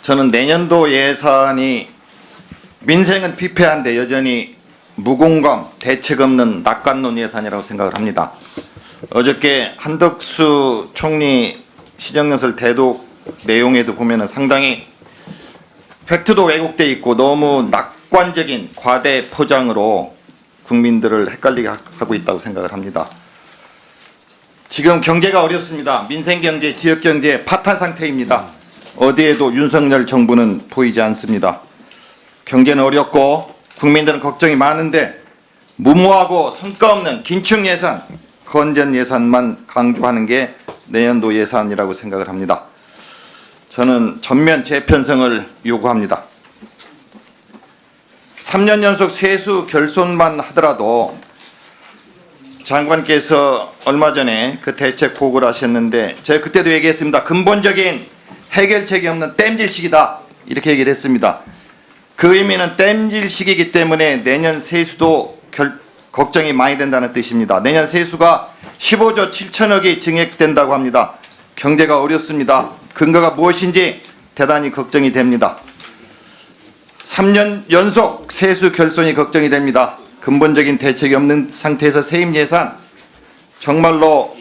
저는 내년도 예산이 민생은 피폐한데 여전히 무공감, 대책 없는 낙관론 예산이라고 생각을 합니다. 어저께 한덕수 총리 시정연설 대독 내용에도 보면은 상당히 팩트도 왜곡돼 있고 너무 낙관적인 과대 포장으로 국민들을 헷갈리게 하고 있다고 생각을 합니다. 지금 경제가 어렵습니다. 민생경제, 지역경제 파탄 상태입니다. 어디에도 윤석열 정부는 보이지 않습니다. 경제는 어렵고 국민들은 걱정이 많은데 무모하고 성과 없는 긴축 예산, 건전 예산만 강조하는 게 내년도 예산이라고 생각을 합니다. 저는 전면 재편성을 요구합니다. 3년 연속 세수 결손만 하더라도 장관께서 얼마 전에 그 대책 보고를 하셨는데 제가 그때도 얘기했습니다. 근본적인 해결책이 없는 땜질식이다 이렇게 얘기를 했습니다. 그 의미는 땜질식이기 때문에 내년 세수도 걱정이 많이 된다는 뜻입니다. 내년 세수가 15조 7천억이 증액된다고 합니다. 경제가 어렵습니다. 근거가 무엇인지 대단히 걱정이 됩니다. 3년 연속 세수 결손이 걱정이 됩니다. 근본적인 대책이 없는 상태에서 세입 예산 정말로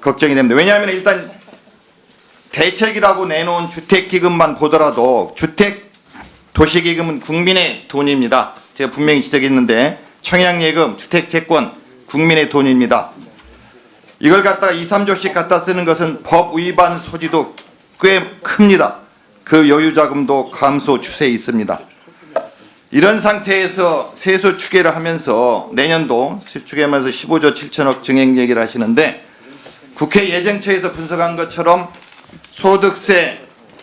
걱정이 됩니다. 왜냐하면 일단 대책이라고 내놓은 주택기금만 보더라도 주택도시기금은 국민의 돈입니다. 제가 분명히 지적했는데 청약예금, 주택채권 국민의 돈입니다. 이걸 갖다가 2, 3조씩 갖다 쓰는 것은 법 위반 소지도 꽤 큽니다. 그 여유자금도 감소 추세에 있습니다. 이런 상태에서 세수 추계를 하면서 내년도 추계하면서 15조 7천억 증액 얘기를 하시는데 국회 예정처에서 분석한 것처럼 소득세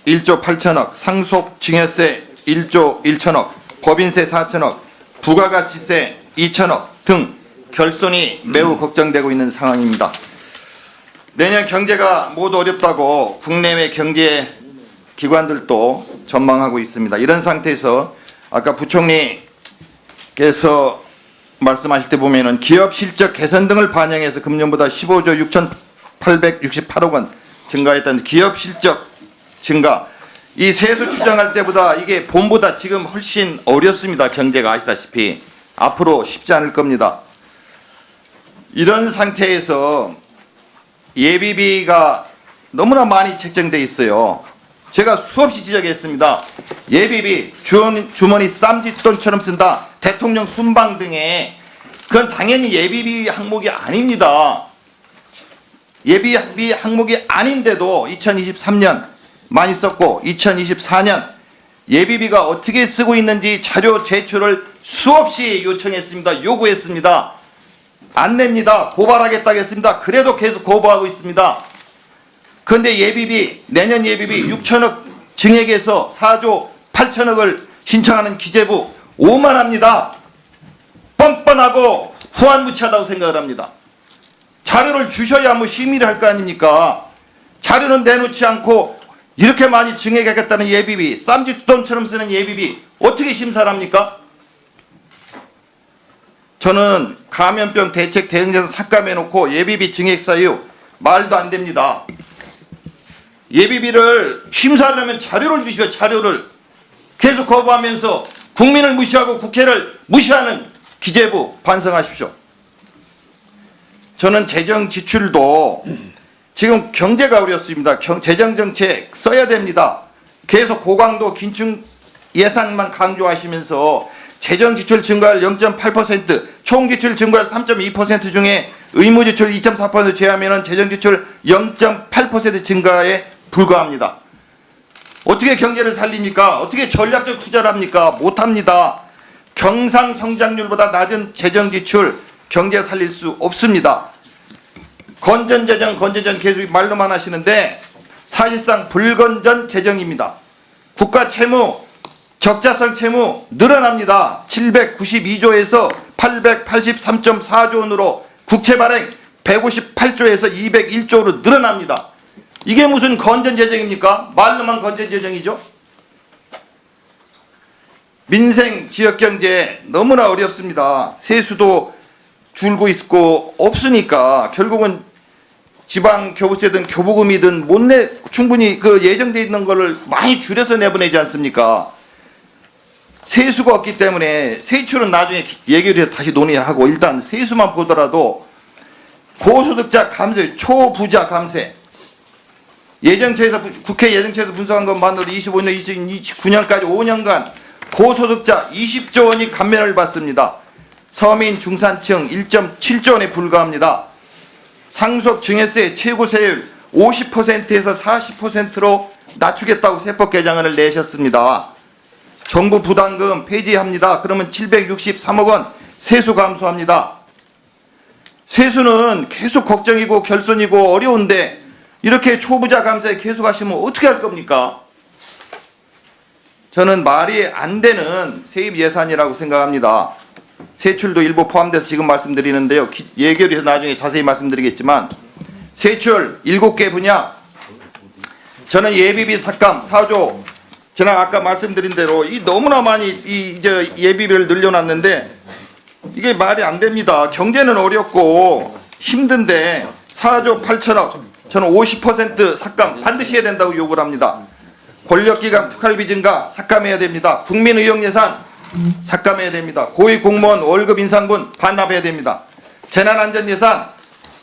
1조 8천억, 상속증여세 1조 1천억, 법인세 4천억, 부가가치세 2천억 등 결손이 매우 걱정되고 있는 상황입니다. 내년 경제가 모두 어렵다고 국내외 경제 기관들도 전망하고 있습니다. 이런 상태에서 아까 부총리께서 말씀하실 때 보면은 기업 실적 개선 등을 반영해서 금년보다 15조 6,868억 원 증가했다는 기업 실적 증가. 이 세수 추정할 때보다 이게 봄보다 지금 훨씬 어렵습니다. 경제가 아시다시피 앞으로 쉽지 않을 겁니다. 이런 상태에서 예비비가 너무나 많이 책정돼 있어요. 제가 수없이 지적했습니다. 예비비 주머니 쌈짓돈처럼 쓴다. 대통령 순방 등에 그건 당연히 예비비 항목이 아닙니다. 예비비 항목이 아닌데도 2023년 많이 썼고 2024년 예비비가 어떻게 쓰고 있는지 자료 제출을 수없이 요청했습니다. 요구했습니다. 안 냅니다. 고발하겠다고 했습니다. 그래도 계속 거부하고 있습니다. 그런데 예비비, 내년 예비비 6천억 증액에서 4조 8천억을 신청하는 기재부 오만합니다. 뻔뻔하고 후안무치하다고 생각을 합니다. 자료를 주셔야 뭐 심의를 할 거 아닙니까? 자료는 내놓지 않고 이렇게 많이 증액하겠다는 예비비, 쌈짓돈처럼 쓰는 예비비 어떻게 심사를 합니까? 저는 감염병 대책 대응제에서 삭감해놓고 예비비 증액 사유 말도 안 됩니다. 예비비를 심사하려면 자료를 주시오. 자료를 계속 거부하면서 국민을 무시하고 국회를 무시하는 기재부 반성하십시오. 저는 재정 지출도 지금 경제가 어렵습니다. 재정정책 써야 됩니다. 계속 고강도 긴축 예산만 강조하시면서 재정지출 증가율 0.8%, 총지출 증가율 3.2% 중에 의무지출 2.4% 제하면 재정지출 0.8% 증가에 불과합니다. 어떻게 경제를 살립니까? 어떻게 전략적 투자를 합니까? 못합니다. 경상성장률보다 낮은 재정지출 경제 살릴 수 없습니다. 건전재정, 건전재정 계속 말로만 하시는데 사실상 불건전 재정입니다. 국가 채무, 적자성 채무 늘어납니다. 792조에서 883.4조 원으로 국채 발행 158조에서 201조로 늘어납니다. 이게 무슨 건전재정입니까? 말로만 건전재정이죠. 민생, 지역경제 너무나 어렵습니다. 세수도 줄고 있고 없으니까 결국은 지방 교부세든 교부금이든 못 충분히 그 예정돼 있는 거를 많이 줄여서 내보내지 않습니까? 세수가 없기 때문에 세출은 나중에 얘기를 해서 다시 논의하고 일단 세수만 보더라도 고소득자 감세, 초부자 감세 예정처에서 국회 예정처에서 분석한 것만으로 25년, 2029년까지 5년간 고소득자 20조 원이 감면을 받습니다. 서민 중산층 1.7조 원에 불과합니다. 상속 증여세 최고 세율 50%에서 40%로 낮추겠다고 세법 개정안을 내셨습니다. 정부 부담금 폐지합니다. 그러면 763억 원 세수 감소합니다. 세수는 계속 걱정이고 결손이고 어려운데 이렇게 초부자 감세에 계속 하시면 어떻게 할 겁니까? 저는 말이 안 되는 세입 예산이라고 생각합니다. 세출도 일부 포함돼서 지금 말씀드리는데요. 예결위에서 나중에 자세히 말씀드리겠지만 세출 7개 분야 저는 예비비 삭감 4조 지난 아까 말씀드린 대로 이 너무나 많이 이제 예비비를 늘려놨는데 이게 말이 안 됩니다. 경제는 어렵고 힘든데 4조 8천억 저는 50% 삭감 반드시 해야 된다고 요구를 합니다. 권력기관 특활비 증가 삭감해야 됩니다. 국민의용 예산 삭감해야 됩니다. 고위공무원 월급 인상분 반납해야 됩니다. 재난안전예산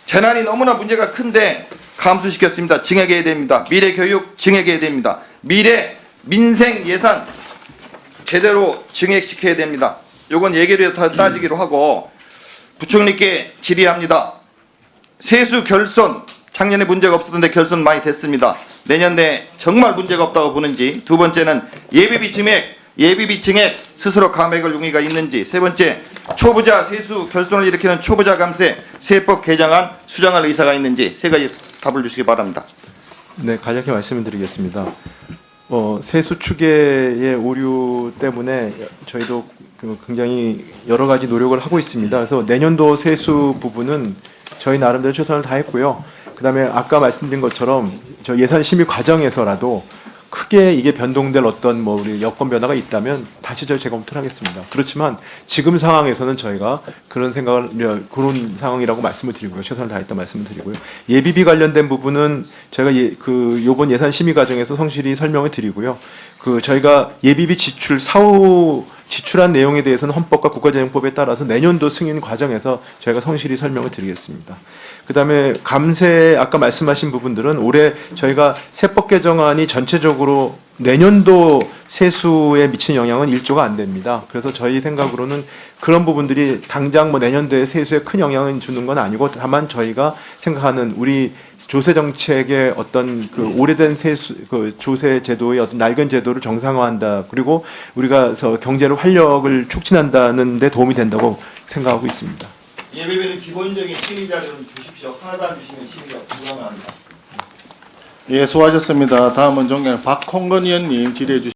재난이 너무나 문제가 큰데 감수시켰습니다. 증액해야 됩니다. 미래교육 증액해야 됩니다. 미래 민생 예산 제대로 증액시켜야 됩니다. 요건 예결위에서 다 따지기로 하고 부총리께 질의합니다. 세수 결손 작년에 문제가 없었는데 결손 많이 됐습니다. 내년에 정말 문제가 없다고 보는지 두 번째는 예비비 증액 스스로 감액을 용의가 있는지 세 번째 초부자 세수 결손을 일으키는 초부자 감세 세법 개정안 수정할 의사가 있는지 세 가지 답을 주시기 바랍니다. 네, 간략히 말씀을 드리겠습니다. 세수 추계의 오류 때문에 저희도 굉장히 여러 가지 노력을 하고 있습니다. 그래서 내년도 세수 부분은 저희 나름대로 최선을 다했고요. 그다음에 아까 말씀드린 것처럼 저 예산 심의 과정에서라도 크게 이게 변동될 어떤 우리 여건 변화가 있다면 다시 저희 재검토를 하겠습니다. 그렇지만 지금 상황에서는 저희가 그런 그런 상황이라고 말씀을 드리고요. 최선을 다했다 말씀을 드리고요. 예비비 관련된 부분은 저희가 요번 예산 심의 과정에서 성실히 설명을 드리고요. 저희가 예비비 지출 사후 지출한 내용에 대해서는 헌법과 국가재정법에 따라서 내년도 승인 과정에서 저희가 성실히 설명을 드리겠습니다. 그다음에 감세 아까 말씀하신 부분들은 올해 저희가 세법 개정안이 전체적으로 내년도 세수에 미치는 영향은 1조가 안 됩니다. 그래서 저희 생각으로는 그런 부분들이 당장 내년도에 세수에 큰 영향을 주는 건 아니고 다만 저희가 생각하는 우리 조세 정책의 어떤 오래된 세수 조세 제도의 어떤 낡은 제도를 정상화한다. 그리고 우리가 경제를 활력을 촉진한다는 데 도움이 된다고 생각하고 있습니다. 예비비는 기본적인 심의 자료는 주십시오. 하나도 안 주시면 심의가 불가능합니다. 예, 수고하셨습니다. 다음은 존경하는 박홍근 의원님 질의해 주십시오.